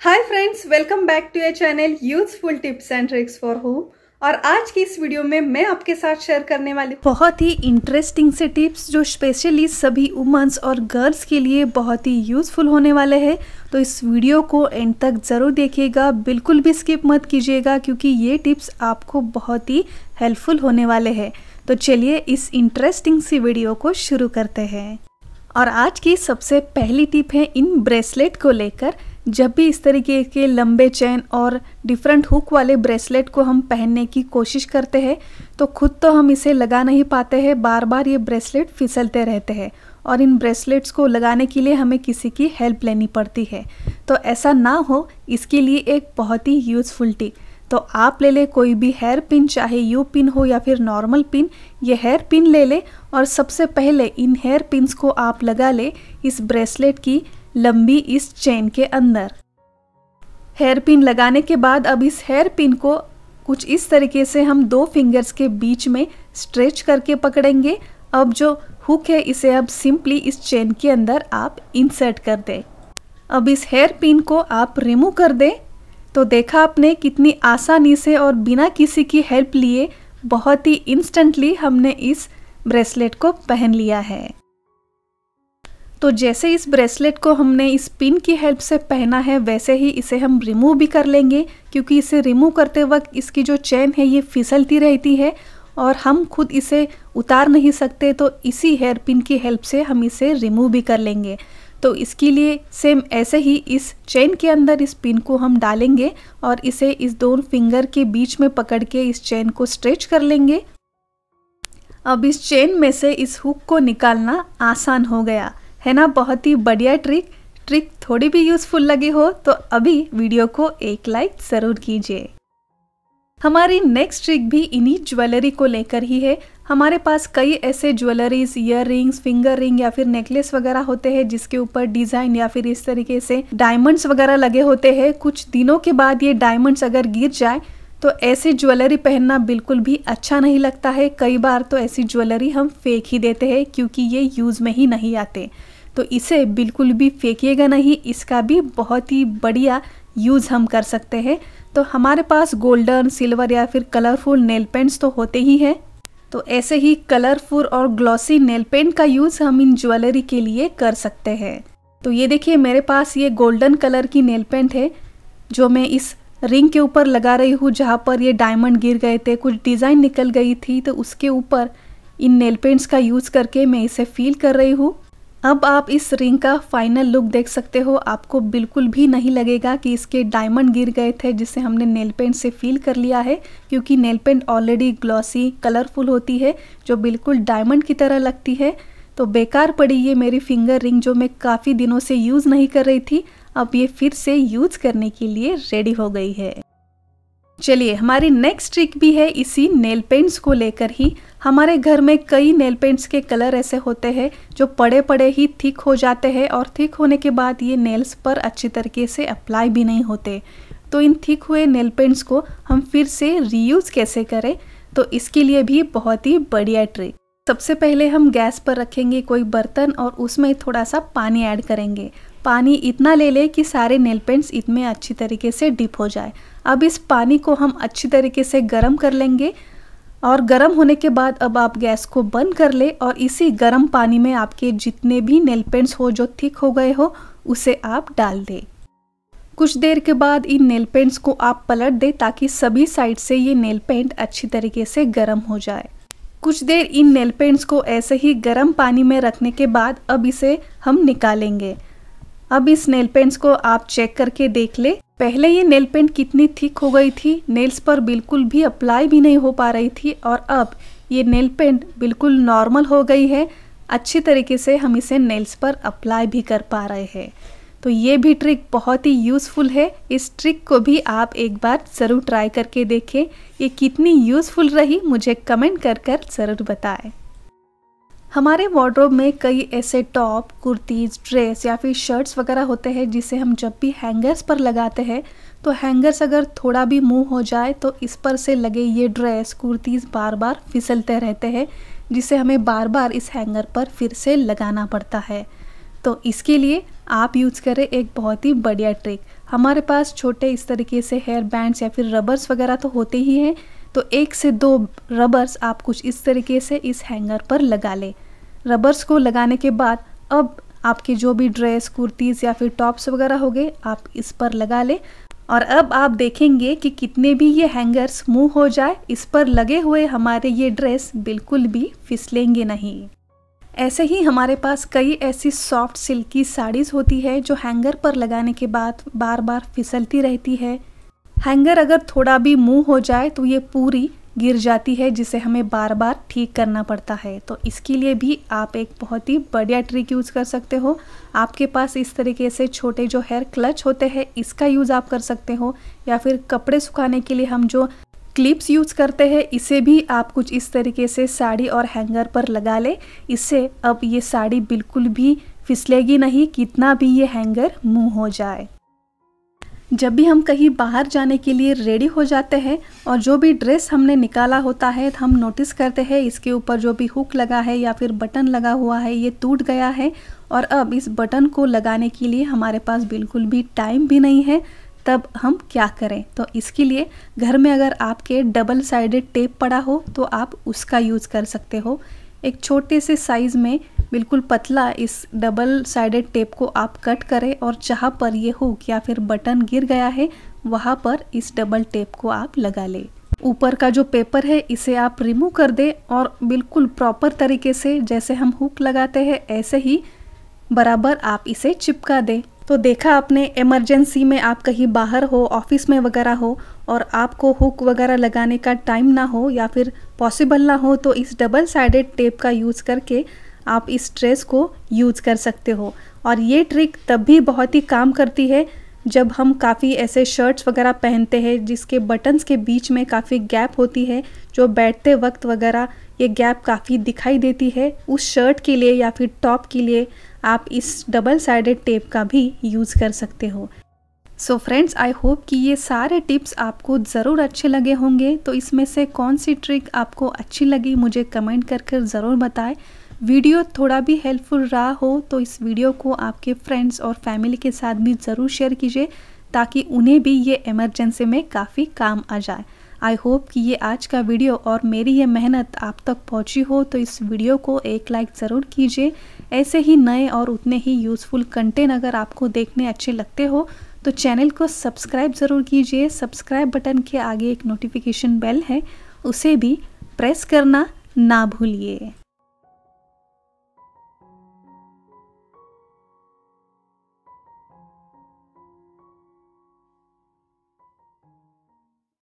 Hi friends, welcome back to your channel useful tips and tricks for home. और आज की इस video में मैं आपके साथ शेयर करने वाली बहुत ही इंटरेस्टिंग से टिप्स जो स्पेशली सभी वुमेन्स और गर्ल्स के लिए बहुत ही यूजफुल होने वाले हैं। तो इस वीडियो को एंड तक ज़रूर देखिएगा, बिल्कुल भी स्किप मत कीजिएगा क्योंकि ये टिप्स आपको बहुत ही हेल्पफुल होने वाले हैं। तो चलिए इस इंटरेस्टिंग सी वीडियो को शुरू करते हैं। और आज की सबसे पहली टिप है इन ब्रेसलेट को लेकर। जब भी इस तरीके के लंबे चेन और डिफरेंट हुक वाले ब्रेसलेट को हम पहनने की कोशिश करते हैं तो खुद तो हम इसे लगा नहीं पाते हैं, बार बार ये ब्रेसलेट फिसलते रहते हैं और इन ब्रेसलेट्स को लगाने के लिए हमें किसी की हेल्प लेनी पड़ती है। तो ऐसा ना हो, इसके लिए एक बहुत ही यूज़फुल टिप। तो आप ले ले कोई भी हेयर पिन, चाहे यू पिन हो या फिर नॉर्मल पिन, ये हेयर पिन ले ले और सबसे पहले इन हेयर पिन्स को आप लगा ले इस ब्रेसलेट की लंबी इस चेन के अंदर। हेयर पिन लगाने के बाद अब इस हेयर पिन को कुछ इस तरीके से हम दो फिंगर्स के बीच में स्ट्रेच करके पकड़ेंगे। अब जो हुक है इसे अब सिंपली इस चेन के अंदर आप इंसर्ट कर दें। अब इस हेयर पिन को आप रिमूव कर दें। तो देखा आपने कितनी आसानी से और बिना किसी की हेल्प लिए बहुत ही इंस्टेंटली हमने इस ब्रेसलेट को पहन लिया है। तो जैसे इस ब्रेसलेट को हमने इस पिन की हेल्प से पहना है वैसे ही इसे हम रिमूव भी कर लेंगे, क्योंकि इसे रिमूव करते वक्त इसकी जो चेन है ये फिसलती रहती है और हम खुद इसे उतार नहीं सकते। तो इसी हेयर पिन की हेल्प से हम इसे रिमूव भी कर लेंगे। तो इसके लिए सेम ऐसे ही इस चेन के अंदर इस पिन को हम डालेंगे और इसे इस दोनों फिंगर के बीच में पकड़ के इस चेन को स्ट्रेच कर लेंगे। अब इस चेन में से इस हुक को निकालना आसान हो गया है ना। बहुत ही बढ़िया ट्रिक थोड़ी भी यूज़फुल लगी हो तो अभी वीडियो को एक लाइक ज़रूर कीजिए। हमारी नेक्स्ट ट्रिक भी इन्हीं ज्वेलरी को लेकर ही है। हमारे पास कई ऐसे jewelleries, year rings, finger ring या फिर नेकलेस वगैरह होते हैं जिसके ऊपर डिज़ाइन या फिर इस तरीके से डायमंड्स वगैरह लगे होते हैं। कुछ दिनों के बाद ये डायमंड्स अगर गिर जाए तो ऐसी ज्वेलरी पहनना बिल्कुल भी अच्छा नहीं लगता है। कई बार तो ऐसी ज्वेलरी हम फेंक ही देते हैं क्योंकि ये यूज़ में ही नहीं आते। तो इसे बिल्कुल भी फेंकिएगा नहीं, इसका भी बहुत ही बढ़िया यूज़ हम कर सकते हैं। तो हमारे पास गोल्डन, सिल्वर या फिर कलरफुल नेल पेंट्स तो होते ही हैं। तो ऐसे ही कलरफुल और ग्लॉसी नेल पेंट का यूज़ हम इन ज्वेलरी के लिए कर सकते हैं। तो ये देखिए मेरे पास ये गोल्डन कलर की नेल पेंट है जो मैं इस रिंग के ऊपर लगा रही हूँ। जहाँ पर ये डायमंड गिर गए थे, कुछ डिज़ाइन निकल गई थी, तो उसके ऊपर इन नेल पेंट्स का यूज़ करके मैं इसे फील कर रही हूँ। अब आप इस रिंग का फाइनल लुक देख सकते हो। आपको बिल्कुल भी नहीं लगेगा कि इसके डायमंड गिर गए थे जिसे हमने नेल पेंट से फील कर लिया है, क्योंकि nail paint already glossy colourful होती है जो बिल्कुल डायमंड की तरह लगती है। तो बेकार पड़ी ये मेरी फिंगर रिंग जो मैं काफ़ी दिनों से यूज़ नहीं कर रही थी, अब ये फिर से यूज़ करने के लिए रेडी हो गई है। चलिए हमारी नेक्स्ट ट्रिक भी है इसी नेल पेंट्स को लेकर ही। हमारे घर में कई नेल पेंट्स के कलर ऐसे होते हैं जो पड़े पड़े ही थिक हो जाते हैं और थिक होने के बाद ये नेल्स पर अच्छी तरीके से अप्लाई भी नहीं होते। तो इन थिक हुए नेल पेंट्स को हम फिर से रीयूज़ कैसे करें, तो इसके लिए भी बहुत ही बढ़िया ट्रिक। सबसे पहले हम गैस पर रखेंगे कोई बर्तन और उसमें थोड़ा सा पानी ऐड करेंगे। पानी इतना ले ले कि सारे नेल पेंट्स इसमें अच्छी तरीके से डिप हो जाए। अब इस पानी को हम अच्छी तरीके से गर्म कर लेंगे और गर्म होने के बाद अब आप गैस को बंद कर ले और इसी गर्म पानी में आपके जितने भी नेल पेंट्स हो जो थिक हो गए हो उसे आप डाल दें। कुछ देर के बाद इन नेल पेंट्स को आप पलट दें ताकि सभी साइड से ये नेल पेंट अच्छी तरीके से गर्म हो जाए। कुछ देर इन नेल पेंट्स को ऐसे ही गर्म पानी में रखने के बाद अब इसे हम निकालेंगे। अब इस नेल पेंट्स को आप चेक करके देख ले। पहले ये नेल पेंट कितनी थिक हो गई थी, नेल्स पर बिल्कुल भी अप्लाई भी नहीं हो पा रही थी, और अब ये नेल पेंट बिल्कुल नॉर्मल हो गई है। अच्छी तरीके से हम इसे नेल्स पर अप्लाई भी कर पा रहे हैं। तो ये भी ट्रिक बहुत ही यूज़फुल है। इस ट्रिक को भी आप एक बार ज़रूर ट्राई करके देखें। ये कितनी यूज़फुल रही मुझे कमेंट कर ज़रूर बताएं। हमारे वार्डरोब में कई ऐसे टॉप, कुर्तीज़, ड्रेस या फिर शर्ट्स वगैरह होते हैं जिसे हम जब भी हैंगर्स पर लगाते हैं तो हैंगर्स अगर थोड़ा भी मूव हो जाए तो इस पर से लगे ये ड्रेस, कुर्तीज़ बार बार फिसलते रहते हैं, जिसे हमें बार बार इस हैंगर पर फिर से लगाना पड़ता है। तो इसके लिए आप यूज़ करें एक बहुत ही बढ़िया ट्रिक। हमारे पास छोटे इस तरीके से हेयर बैंड्स या फिर रबर्स वगैरह तो होते ही हैं, तो 1 से 2 रबर्स आप कुछ इस तरीके से इस हैंगर पर लगा लें। रबर्स को लगाने के बाद अब आपके जो भी ड्रेस, कुर्तीज़ या फिर टॉप्स वगैरह हो गए, आप इस पर लगा लें। और अब आप देखेंगे कि कितने भी ये हैंगर्स मूव हो जाए, इस पर लगे हुए हमारे ये ड्रेस बिल्कुल भी फिसलेंगे नहीं। ऐसे ही हमारे पास कई ऐसी सॉफ्ट सिल्की साड़ीज़ होती है जो हैंगर पर लगाने के बाद बार बार फिसलती रहती है। हैंगर अगर थोड़ा भी मूव हो जाए तो ये पूरी गिर जाती है, जिसे हमें बार बार ठीक करना पड़ता है। तो इसके लिए भी आप एक बहुत ही बढ़िया ट्रिक यूज़ कर सकते हो। आपके पास इस तरीके से छोटे जो हेयर क्लच होते हैं, इसका यूज़ आप कर सकते हो, या फिर कपड़े सुखाने के लिए हम जो क्लिप्स यूज़ करते हैं, इसे भी आप कुछ इस तरीके से साड़ी और हैंगर पर लगा ले। इससे अब ये साड़ी बिल्कुल भी फिसलेगी नहीं, कितना भी ये हैंगर मूव हो जाए। जब भी हम कहीं बाहर जाने के लिए रेडी हो जाते हैं और जो भी ड्रेस हमने निकाला होता है, तो हम नोटिस करते हैं इसके ऊपर जो भी हुक लगा है या फिर बटन लगा हुआ है, ये टूट गया है। और अब इस बटन को लगाने के लिए हमारे पास बिल्कुल भी टाइम भी नहीं है। तब हम क्या करें? तो इसके लिए घर में अगर आपके डबल साइडेड टेप पड़ा हो तो आप उसका यूज़ कर सकते हो। एक छोटे से साइज़ में बिल्कुल पतला इस डबल साइडेड टेप को आप कट करें और जहाँ पर ये हुक या फिर बटन गिर गया है वहाँ पर इस डबल टेप को आप लगा लें। ऊपर का जो पेपर है इसे आप रिमूव कर दें और बिल्कुल प्रॉपर तरीके से जैसे हम हुक लगाते हैं ऐसे ही बराबर आप इसे चिपका दें। तो देखा आपने, इमरजेंसी में आप कहीं बाहर हो, ऑफिस में वगैरह हो और आपको हुक वगैरह लगाने का टाइम ना हो या फिर पॉसिबल ना हो, तो इस डबल साइडेड टेप का यूज़ करके आप इस ड्रेस को यूज़ कर सकते हो। और ये ट्रिक तब भी बहुत ही काम करती है जब हम काफ़ी ऐसे शर्ट्स वगैरह पहनते हैं जिसके बटन्स के बीच में काफ़ी गैप होती है, जो बैठते वक्त वगैरह ये गैप काफ़ी दिखाई देती है। उस शर्ट के लिए या फिर टॉप के लिए आप इस डबल साइडेड टेप का भी यूज़ कर सकते हो। सो फ्रेंड्स, आई होप कि ये सारे टिप्स आपको ज़रूर अच्छे लगे होंगे। तो इसमें से कौन सी ट्रिक आपको अच्छी लगी मुझे कमेंट कर ज़रूर बताएं। वीडियो थोड़ा भी हेल्पफुल रहा हो तो इस वीडियो को आपके फ्रेंड्स और फैमिली के साथ भी ज़रूर शेयर कीजिए, ताकि उन्हें भी ये इमरजेंसी में काफ़ी काम आ जाए। आई होप कि ये आज का वीडियो और मेरी ये मेहनत आप तक पहुंची हो, तो इस वीडियो को एक लाइक ज़रूर कीजिए। ऐसे ही नए और उतने ही यूज़फुल कंटेंट अगर आपको देखने अच्छे लगते हो तो चैनल को सब्सक्राइब ज़रूर कीजिए। सब्सक्राइब बटन के आगे एक नोटिफिकेशन बेल है, उसे भी प्रेस करना ना भूलिए।